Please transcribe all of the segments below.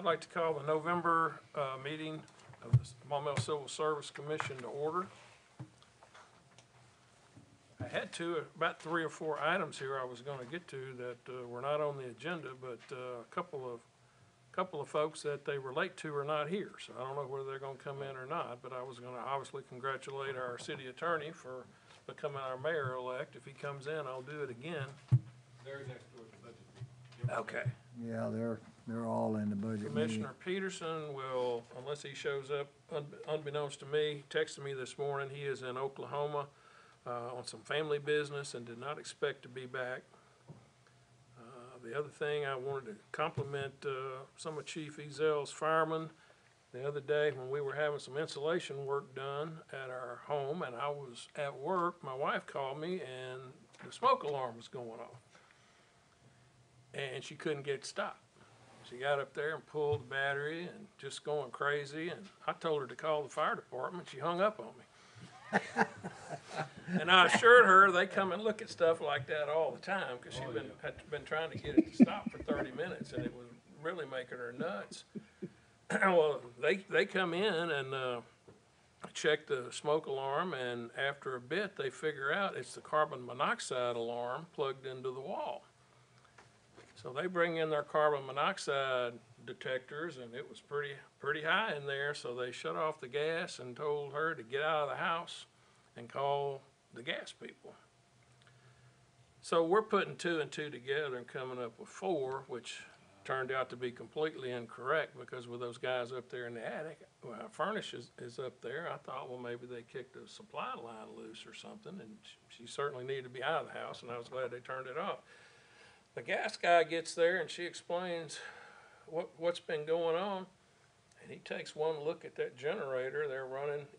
I'd like to call the November meeting of the Maumelle Civil Service Commission to order. I had about 3 or 4 items here I was going to get to that were not on the agenda, but a couple of folks that they relate to are not here. So I don't know whether they're going to come in or not, but I was going to obviously congratulate our city attorney for becoming our mayor-elect. If he comes in, I'll do it again. They're next door to the budget. Okay. Yeah, they're all in the budget meeting. Commissioner Peterson will, unless he shows up, unbeknownst to me, texted me this morning, he is in Oklahoma on some family business and did not expect to be back. The other thing, I wanted to compliment some of Chief Ezel's firemen. The other day when we were having some insulation work done at our home and I was at work, my wife called me and the smoke alarm was going off. And she couldn't get it stopped. She got up there and pulled the battery and just going crazy, and I told her to call the fire department. She hung up on me. And I assured her they come and look at stuff like that all the time, because she'd been trying to get it to stop for 30 minutes, and it was really making her nuts. Well, they come in and check the smoke alarm, and after a bit, they figure out it's the carbon monoxide alarm plugged into the wall. So they bring in their carbon monoxide detectors, and it was pretty high in there, so they shut off the gas and told her to get out of the house and call the gas people. So we're putting 2 and 2 together and coming up with 4, which turned out to be completely incorrect, because with those guys up there in the attic, well, our furnace is up there. I thought, well, maybe they kicked a supply line loose or something, and she certainly needed to be out of the house, and I was glad they turned it off. The gas guy gets there and she explains what's been going on, and he takes one look at that generator they're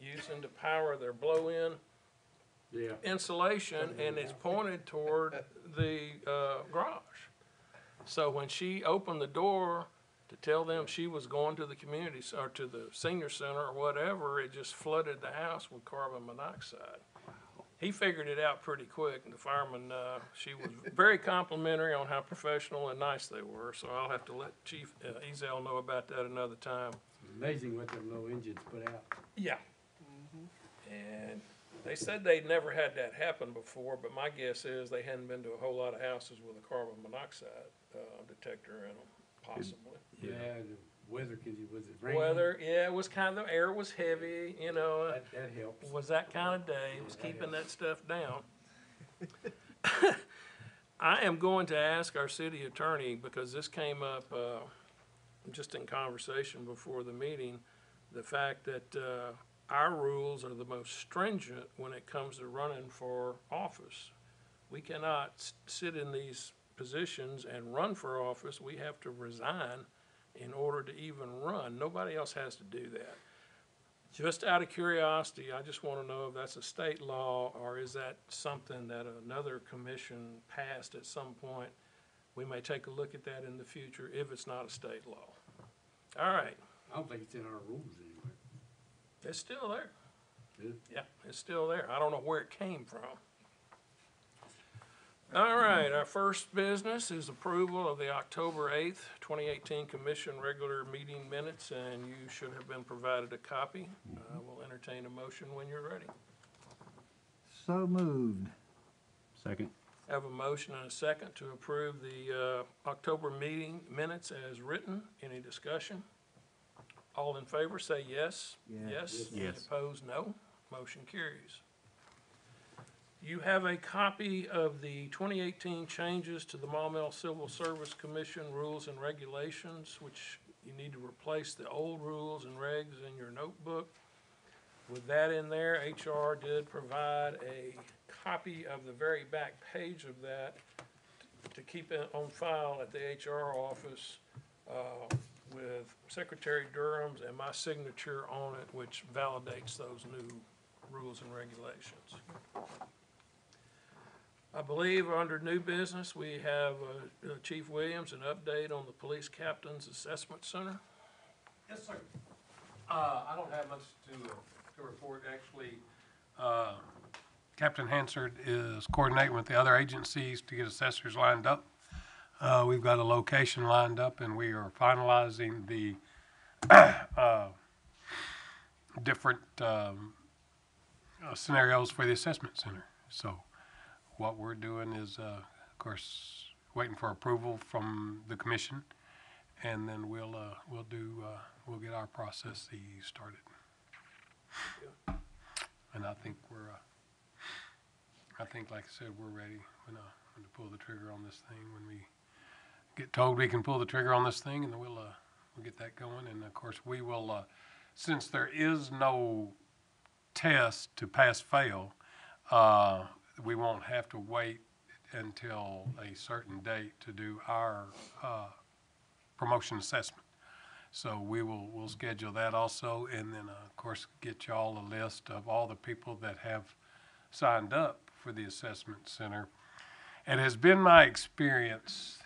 using to power their blow-in insulation, and it's pointed toward the garage. So when she opened the door to tell them she was going to the community or to the senior center or whatever, it just flooded the house with carbon monoxide. He figured it out pretty quick, and the fireman, she was very complimentary on how professional and nice they were, so I'll have to let Chief Ezel know about that another time. It's amazing what them low engines put out. Yeah. And they said they'd never had that happen before, but my guess is they hadn't been to a whole lot of houses with a carbon monoxide detector in them, possibly. Yeah, the weather, was it raining? Weather, yeah, it was kind of, the air was heavy, you know. That helps. Was that kind of day. It was keeping that stuff down. I am going to ask our city attorney, because this came up just in conversation before the meeting, the fact that our rules are the most stringent when it comes to running for office. We cannot sit in these positions and run for office. We have to resign in order to even run. Nobody else has to do that. Just out of curiosity, I just want to know if that's a state law, or is that something that another commission passed at some point. We may take a look at that in the future if it's not a state law. All right. I don't think it's in our rules anywhere. It's still there. Is it? Yeah, it's still there. I don't know where it came from. All right, our first business is approval of the October 8th, 2018 Commission regular meeting minutes, and you should have been provided a copy. We'll entertain a motion when you're ready. So moved. Second. I have a motion and a second to approve the October meeting minutes as written. Any discussion? All in favor say yes. Yes. Any Yes. opposed, no. Motion carries. You have a copy of the 2018 changes to the Maumelle Civil Service Commission rules and regulations, which you need to replace the old rules and regs in your notebook. With that in there, HR did provide a copy of the very back page of that to keep it on file at the HR office with Secretary Durham's and my signature on it, which validates those new rules and regulations. I believe under new business, we have Chief Williams, an update on the Police Captain's Assessment Center. Yes, sir. I don't have much to report. Actually, Captain Hansard is coordinating with the other agencies to get assessors lined up. We've got a location lined up, and we are finalizing the different scenarios for the assessment center. So what we're doing is, of course, waiting for approval from the commission, and then we'll get our process started. And I think like I said, we're ready when to pull the trigger on this thing. When we get told we can pull the trigger on this thing, and then we'll get that going. And of course, we will, since there is no test to pass fail, we won't have to wait until a certain date to do our promotion assessment. So we'll schedule that also, and then of course get y'all a list of all the people that have signed up for the assessment center. It has been my experience,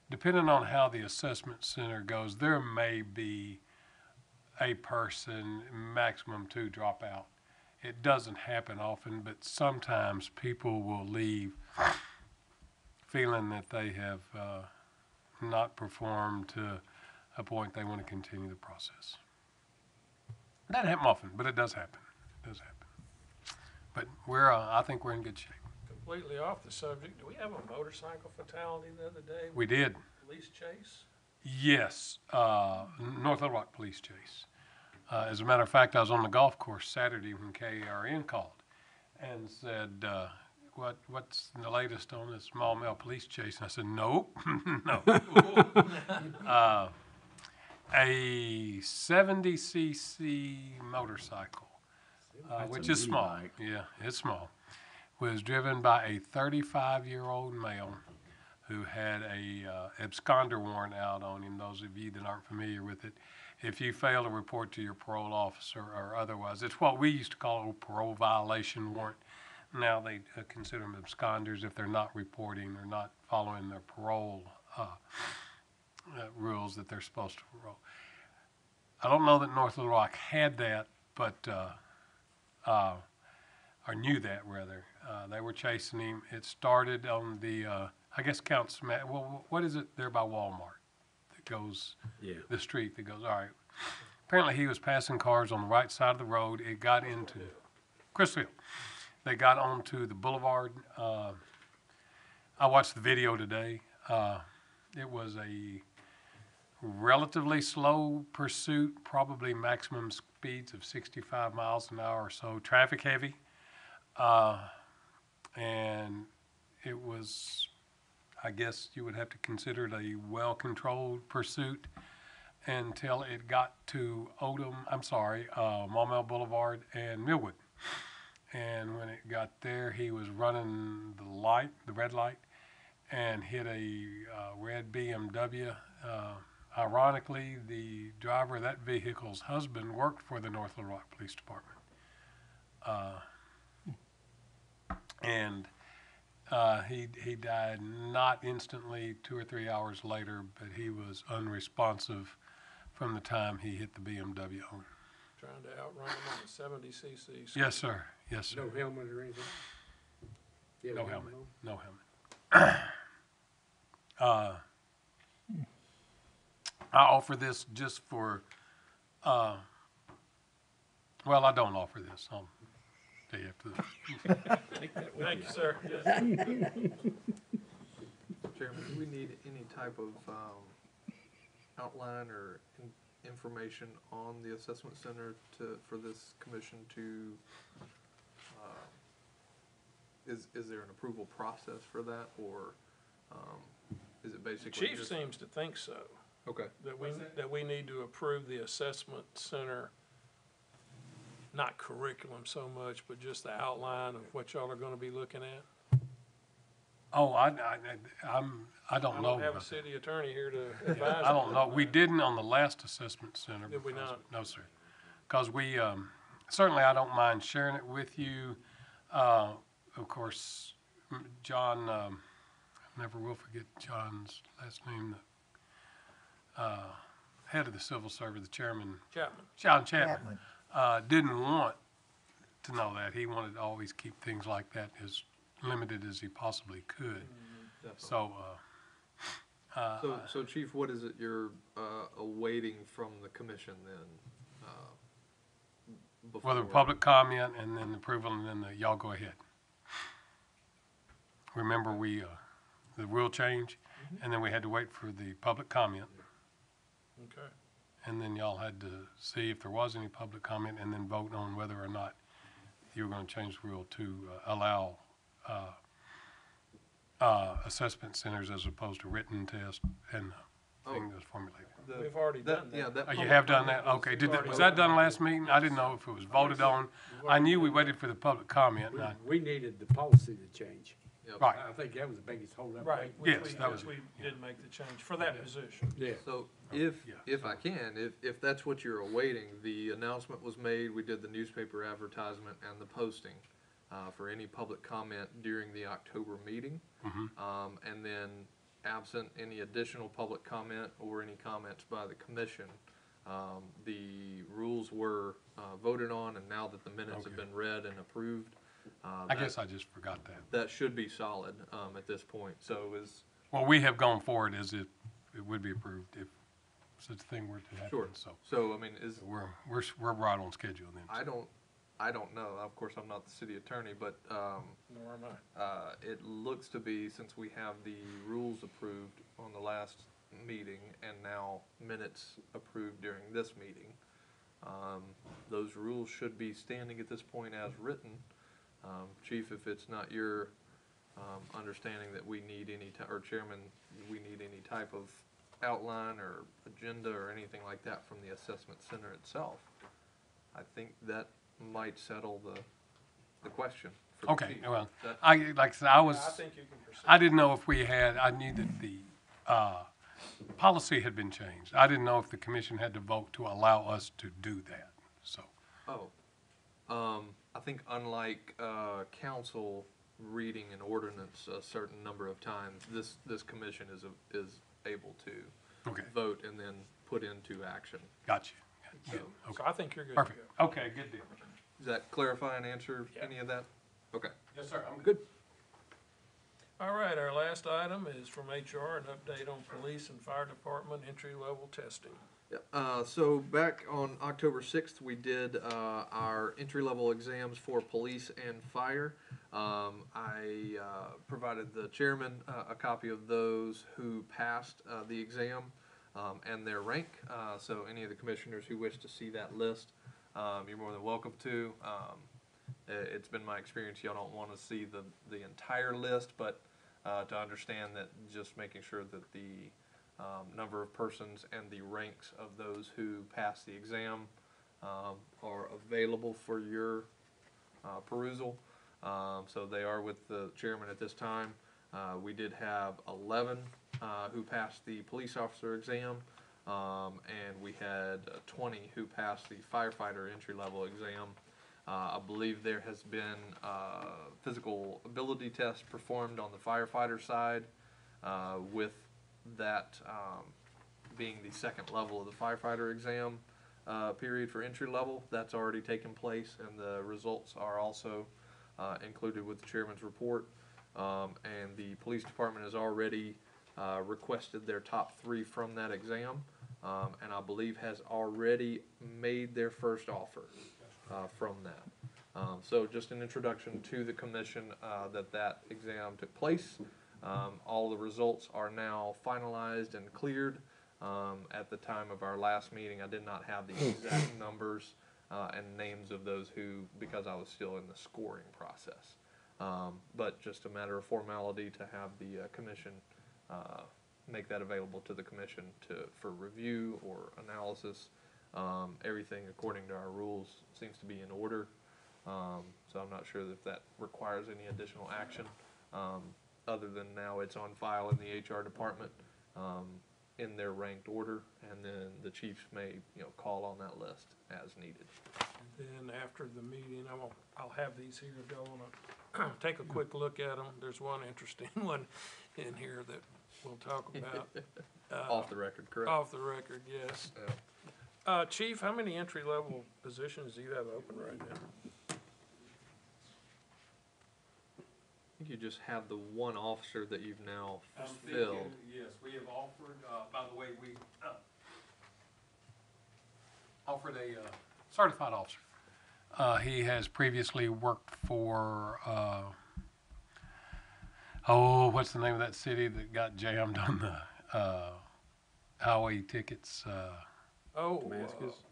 depending on how the assessment center goes, there may be a person, maximum 2, drop out. It doesn't happen often, but sometimes people will leave feeling that they have not performed to a point they want to continue the process. It doesn't happen often, but it does happen. It does happen. But I think we're in good shape. Completely off the subject, do we have a motorcycle fatality the other day? We did. Police chase? Yes, North Little Rock Police Chase. As a matter of fact, I was on the golf course Saturday when KARN called and said, what's the latest on this small male police chase? And I said, nope, no. A 70cc motorcycle, which is small. Yeah, it's small. Was driven by a 35-year-old male who had a absconder warrant out on him. Those of you that aren't familiar with it, if you fail to report to your parole officer or otherwise, it's what we used to call a parole violation warrant. Now they consider them absconders if they're not reporting or not following their parole rules that they're supposed to parole. I don't know that North Little Rock had that, but or knew that rather. They were chasing him. It started on the, I guess counts, well, what is it there by Walmart that goes, the street that goes, all right. Apparently he was passing cars on the right side of the road. It got into Crystal. They got onto the boulevard. I watched the video today. It was a relatively slow pursuit, probably maximum speeds of 65 miles an hour or so, traffic heavy. And it was, I guess you would have to consider it a well-controlled pursuit until it got to Maumelle Boulevard and Millwood. And when it got there, he was running the red light, and hit a red BMW. Ironically, the driver of that vehicle's husband worked for the North Little Rock Police Department. And he died not instantly, 2 or 3 hours later, but he was unresponsive from the time he hit the BMW owner. Trying to outrun him on a 70cc. Yes, sir. Yes, sir. No helmet or anything? You have No a helmet. on? No helmet. I offer this just for, well, I don't offer this. I'll tell you after this. Thank you, sir. Chairman, do we need any type of outline or information on the assessment center for this commission to, is there an approval process for that, or is it basically Chief just? seems to think so, Okay. that we need to approve the assessment center, not curriculum so much, but just the outline of what y'all are gonna be looking at. Oh, I don't I know. don't have a city attorney here to advise. I don't me know. on We that. didn't on the last assessment center. Did we because- not? No, sir. Because we, certainly I don't mind sharing it with you. Of course, John, I never will forget John's last name, the head of the civil service, the chairman, Chapman. John Chapman, didn't want to know that. He wanted to always keep things like that as limited as he possibly could. Definitely. So, So Chief, what is it you're, awaiting from the commission then? Well, the before- public comment and then approval and then y'all go ahead. Remember, the rule change, and then we had to wait for the public comment, Okay. and then y'all had to see if there was any public comment, and then vote on whether or not you were gonna change the rule to allow, assessment centers as opposed to written test and thing that was formulated. The- We've already done that. Yeah, that. Oh, you public have done comment that? Okay, already was that done. done last meeting? I didn't know if it was voted on. I knew we waited for the public comment, and I, We needed the policy to change. Yep. right, I think that was the biggest holdup. Right. Yes, that was- We did make the change for that position. Yeah. So if, yeah, if I can, if that's what you're awaiting, the announcement was made, we did the newspaper advertisement and the posting for any public comment during the October meeting. And then absent any additional public comment or any comments by the commission, the rules were voted on, and now that the minutes have Okay. been read and approved, I that- guess I just forgot that. that should be solid at this point. So is, Well, we have gone forward as if it would be approved if such a thing were to sure. happen, so So, I mean, is, we're right on schedule then. I don't know. Of course, I'm not the city attorney, but Nor am I. it looks to be, since we have the rules approved on the last meeting and now minutes approved during this meeting, those rules should be standing at this point as written. Chief, if it's not your understanding that we need any, or Chairman, we need any type of outline or agenda or anything like that from the assessment center itself, I think that might settle the question for the Okay, chief. well, That- like I said, I I was, think you can proceed. I didn't know if we had, I knew that the, policy had been changed. I didn't know if the commission had to vote to allow us to do that, so. Oh, I think unlike, council reading an ordinance a certain number of times, this commission is able to Okay, vote and then put into action. got you. So, So I think you're good to go. Perfect, okay, good deal. does that clarify and answer Yeah. any of that? Okay. Yes, sir, I'm good. All right, our last item is from HR, an update on police and fire department entry-level testing. So back on October 6th, we did our entry-level exams for police and fire. I provided the chairman a copy of those who passed the exam and their rank. So any of the commissioners who wish to see that list, you're more than welcome to. It's been my experience, y'all don't want to see the entire list, but to understand that just making sure that the number of persons and the ranks of those who pass the exam are available for your perusal. So they are with the chairman at this time. We did have 11 who passed the police officer exam, and we had 20 who passed the firefighter entry-level exam. I believe there has been physical ability tests performed on the firefighter side, with that being the second level of the firefighter exam period for entry level. That's already taken place, and the results are also included with the chairman's report. And the police department has already requested their top 3 from that exam, and I believe has already made their first offer from that. So just an introduction to the commission that exam took place. All the results are now finalized and cleared. At the time of our last meeting, I did not have the exact numbers and names of those who, because I was still in the scoring process. But just a matter of formality to have the commission make that available to the commission for review or analysis. Everything according to our rules seems to be in order. So I'm not sure if that requires any additional action, other than now it's on file in the HR department, in their ranked order, and then the chiefs may, call on that list as needed. Then after the meeting, I'll have these here, if y'all wanna take a quick look at them. There's one interesting one in here that we'll talk about. Off the record, correct? Off the record, yes. Yeah. Chief, how many entry-level positions do you have open right now? think you just have the one officer that you've now filled. Yes, we have offered, by the way, we offered a certified officer. He has previously worked for, what's the name of that city that got jammed on the highway tickets? Oh,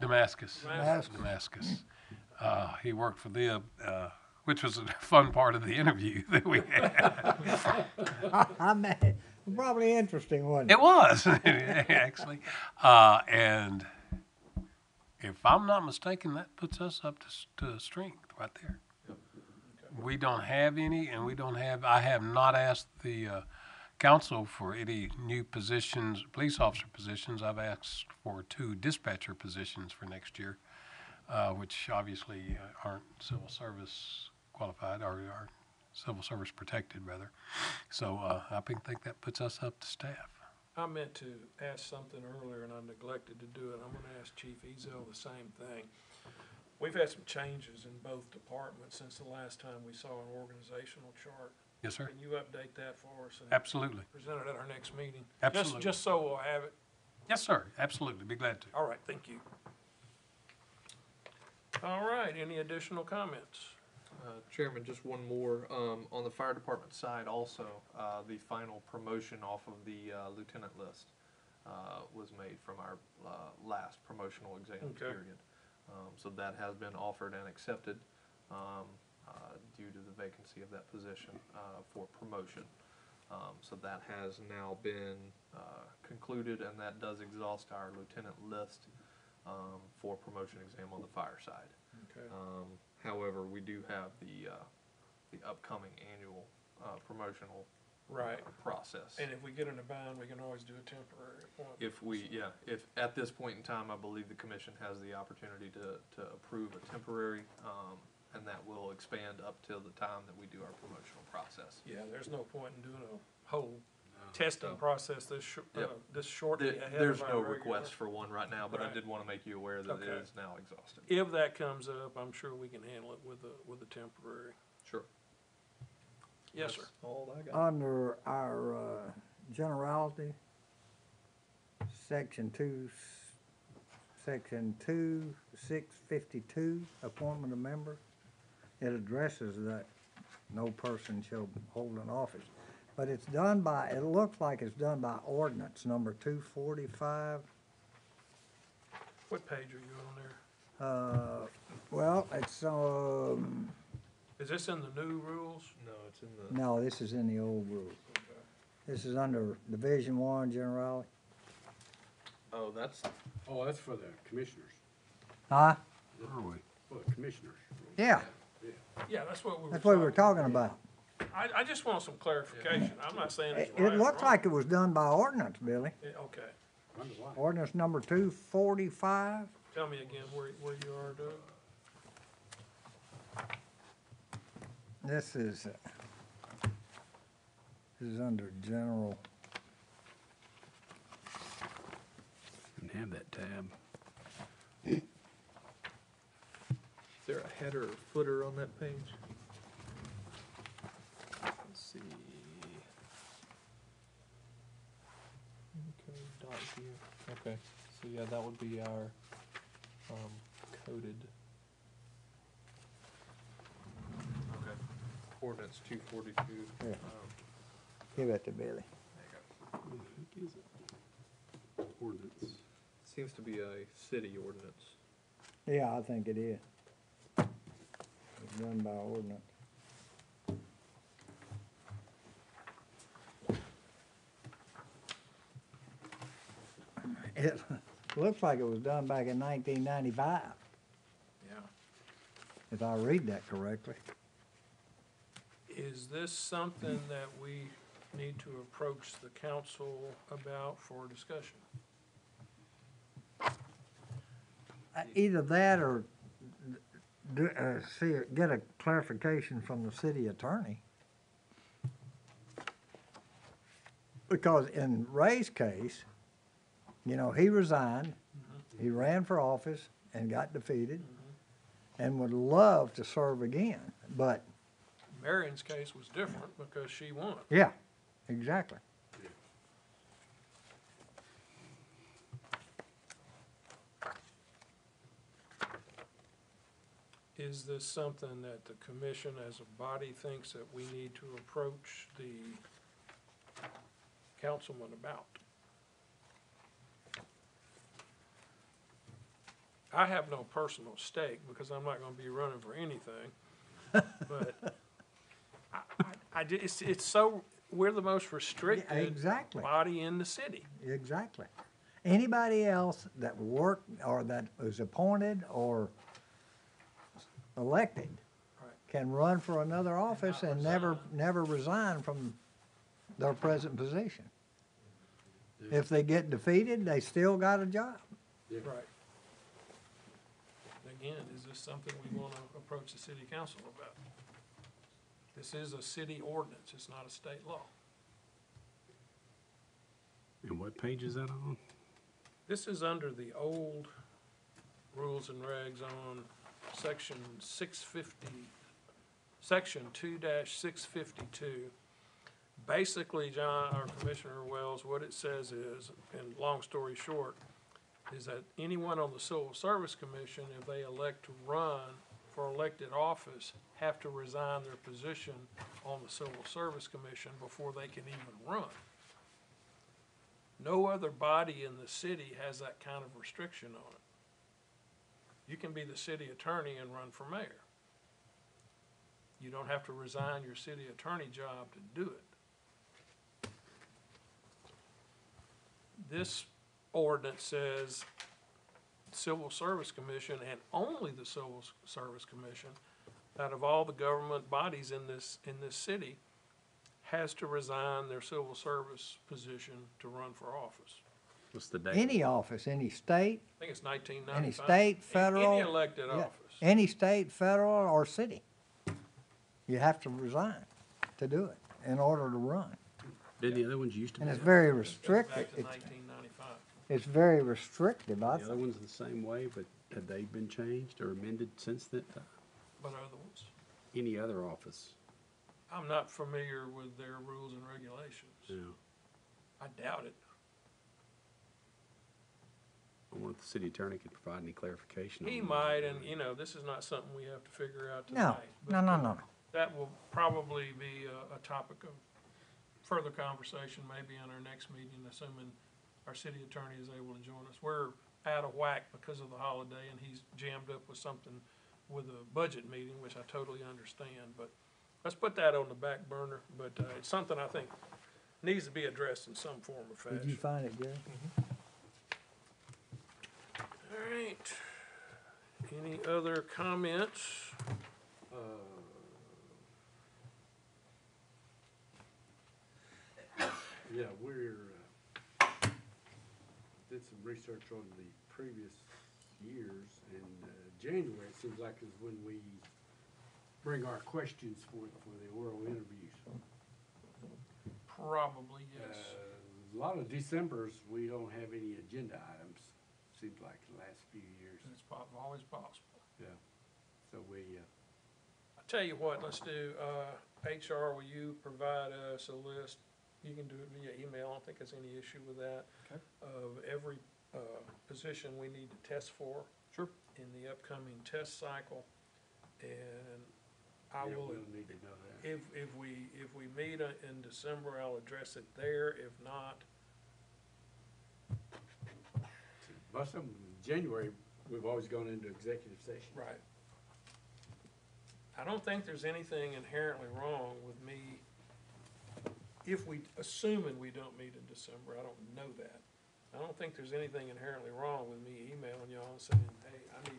Damascus. Damascus. Damascus. He worked for them, which was a fun part of the interview that we had. I mean, probably interesting, wasn't it? It was, actually. And if I'm not mistaken, that puts us up to strength right there. We don't have any, and I have not asked the council for any new positions, police officer positions. I've asked for 2 dispatcher positions for next year, which obviously aren't civil service qualified, or are civil service protected, rather. So I think that puts us up to staff. I meant to ask something earlier and I neglected to do it. I'm gonna ask Chief Ezel the same thing. We've had some changes in both departments since the last time we saw an organizational chart. Yes, sir. Can you update that for us and Absolutely. present it at our next meeting? Absolutely. Just so we'll have it. Yes, sir. Absolutely. Be glad to. All right, thank you. All right, any additional comments? Chairman, just one more. On the fire department side also, the final promotion off of the lieutenant list was made from our last promotional exam Okay. period. So that has been offered and accepted due to the vacancy of that position for promotion. So that has now been concluded, and that does exhaust our lieutenant list for promotion exam on the fire side. Okay. However, we do have the upcoming annual promotional Right, process. and if we get in a bind, we can always do a temporary appointment. If at this point in time, I believe the commission has the opportunity to approve a temporary, and that will expand up till the time that we do our promotional process. Yeah, there's no point in doing a whole testing process Yep. this shortly ahead of There's our no regular- request for one right now, but I Right. did want to make you aware that it Okay. is now exhausted. If that comes up, I'm sure we can handle it with a temporary. Sure. Yes, sir. All I got. Under our generality, section 652, appointment of member, it addresses that no person shall hold an office. But it's done by, it looks like it's done by ordinance number 245. What page are you on there? Well, it's, Is this in the new rules? No, it's in the. no, this is in the old rules. This is under Division 1 generality. Oh, that's. Oh, that's for the commissioners, Huh? for the commissioners. Yeah, Yeah, that's what we were. that's what we were talking about. I just want some clarification. I'm not saying it's It right or looks wrong. like it was done by ordinance, Billy. Okay. Wonder why. Ordinance number 245. Tell me again where you are, Doug. This is under general. Didn't have that tab. Is there a header or footer on that page? Let's see. Okay, dot here. Okay, so yeah, that would be our coded. Okay. Ordinance 242. Yeah. Give it to Billy. What the heck is it? Ordinance. Seems to be a city ordinance. Yeah, I think it is. It's done by ordinance. It looks like it was done back in 1995, Yeah. if I read that correctly. Is this something that we need to approach the council about for discussion? Either that or get a clarification from the city attorney. Because in Ray's case, you know, he resigned, he ran for office and got defeated, and would love to serve again, but Marion's case was different because she won. Yeah, exactly. Is this something that the commission as a body thinks that we need to approach the councilman about? I have no personal stake because I'm not gonna be running for anything, but it's so, we're the most restricted Exactly. body in the city. Exactly. Anybody else that worked or that was appointed or elected Right. can run for another office not and never resign from their present position. If they get defeated, they still got a job. Right. Again, is this something we wanna approach the city council about? This is a city ordinance, it's not a state law. And what page is that on? This is under the old rules and regs on section 650, section 2-652. Basically, John, or Commissioner Wells, what it says is, and long story short, is that anyone on the Civil Service Commission, if they elect to run for elected office, have to resign their position on the Civil Service Commission before they can even run. No other body in the city has that kind of restriction on it. You can be the city attorney and run for mayor. You don't have to resign your city attorney job to do it. This ordinance says Civil Service Commission and only the Civil Service Commission, out of all the government bodies in this city, has to resign their civil service position to run for office. What's the date? Any office, any state, I think it's 1995. any state, federal. Any elected yeah, office. Any state, federal, or city. You have to resign to do it in order to run. Didn't the other ones used to be? And it's very Goes restricted. back to It's, 1995. it's very restrictive, I The other think. one's the same way, but have they been changed or amended since that time? But other ones, Any other office? I'm not familiar with their rules and regulations. No. I doubt it. I wonder if the city attorney could provide any clarification. He on might, that. and, this is not something we have to figure out No, tonight. no. That will probably be a topic of further conversation, maybe in our next meeting, assuming our city attorney is able to join us. We're out of whack because of the holiday, and he's jammed up with something with a budget meeting, which I totally understand, but let's put that on the back burner, but, it's something I think needs to be addressed in some form or Did you fashion. find it, Gary? All right. Any other comments? Yeah, did some research on the previous years, and January, it seems like, is when we bring our questions for the oral interviews. Probably, yes. A lot of Decembers, we don't have any agenda items, seems like the last few years. It's always possible. Yeah, so I tell you what, let's do, HR, will you provide us a list? You can do it via email, I don't think there's any issue with that. Okay. Of every, position we need to test for. Sure. In the upcoming test cycle, and I yeah, will, we'll need to know that. if we meet in December, I'll address it there, if not, Most of them, in January, we've always gone into executive session. right. I don't think there's anything inherently wrong with me, assuming we don't meet in December, I don't know that. I don't think there's anything inherently wrong with me emailing y'all and saying, hey, I need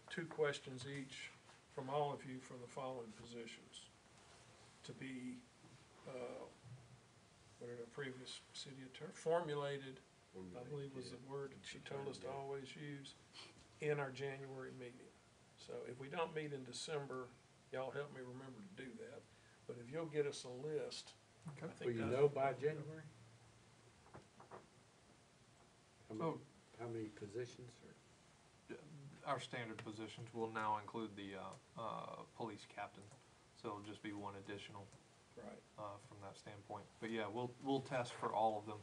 2 questions each from all of you for the following positions to be, what did our previous city attorney, formulated, I believe was the word that she told us to always use, in our January meeting. So if we don't meet in December, y'all help me remember to do that. But if you'll get us a list, I Will think you that. know by January? So- How many positions, or? Our standard positions will now include the police captain. So it'll just be one additional, Right. from that standpoint. But yeah, we'll test for all of them,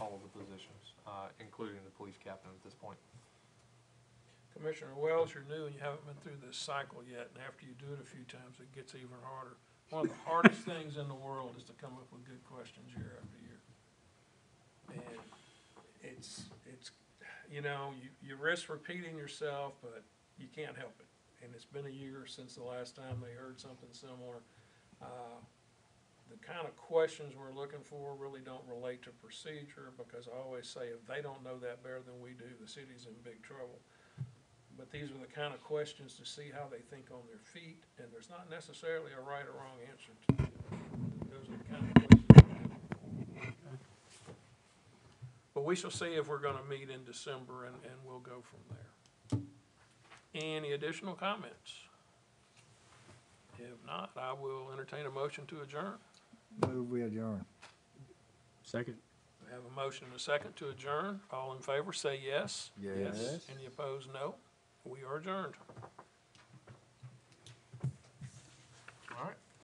all of the positions, including the police captain at this point. Commissioner Wells, you're new and you haven't been through this cycle yet, and after you do it a few times, it gets even harder. One of the hardest things in the world is to come up with good questions year after year. And it's, you know, you risk repeating yourself, but you can't help it. And it's been a year since the last time they heard something similar. The kind of questions we're looking for really don't relate to procedure, because I always say if they don't know that better than we do, the city's in big trouble. But these are the kind of questions to see how they think on their feet, and there's not necessarily a right or wrong answer to them. Those are the kind of questions we're looking for. But we shall see if we're gonna meet in December, and we'll go from there. Any additional comments? If not, I will entertain a motion to adjourn. Move we adjourn. Second. We have a motion and a second to adjourn. All in favor, say yes. Yes. Any opposed, no. We are adjourned.